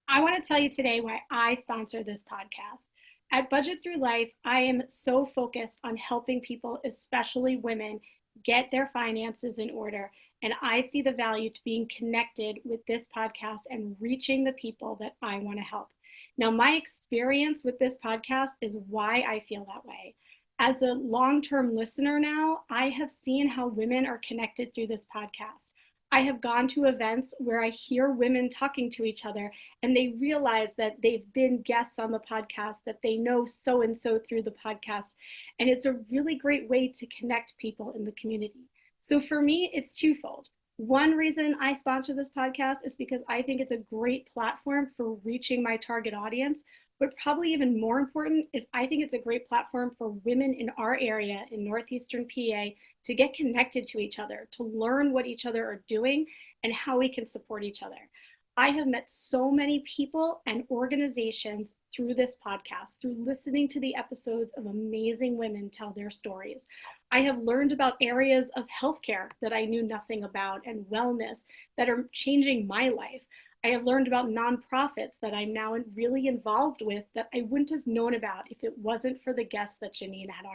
I want to tell you today why I sponsor this podcast. At Budget Through Life, I am so focused on helping people, especially women, get their finances in order. And I see the value to being connected with this podcast and reaching the people that I want to help. Now, my experience with this podcast is why I feel that way. As a long term listener now, I have seen how women are connected through this podcast. I have gone to events where I hear women talking to each other and they realize that they've been guests on the podcast, that they know so and so through the podcast. And it's a really great way to connect people in the community. So for me, it's twofold. One reason I sponsor this podcast is because I think it's a great platform for reaching my target audience. But probably even more important is I think it's a great platform for women in our area in Northeastern PA to get connected to each other, to learn what each other are doing and how we can support each other. I have met so many people and organizations through this podcast, through listening to the episodes of amazing women tell their stories. I have learned about areas of healthcare that I knew nothing about and wellness that are changing my life. I have learned about nonprofits that I'm now really involved with that I wouldn't have known about if it wasn't for the guests that Janine had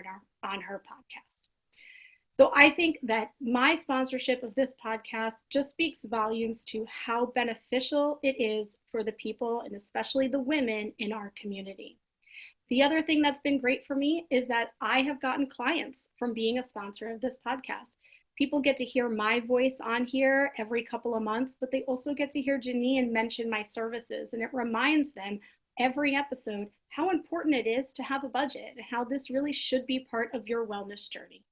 on her podcast. So I think that my sponsorship of this podcast just speaks volumes to how beneficial it is for the people and especially the women in our community. The other thing that's been great for me is that I have gotten clients from being a sponsor of this podcast. People get to hear my voice on here every couple of months, but they also get to hear Janine mention my services, and it reminds them every episode how important it is to have a budget and how this really should be part of your wellness journey.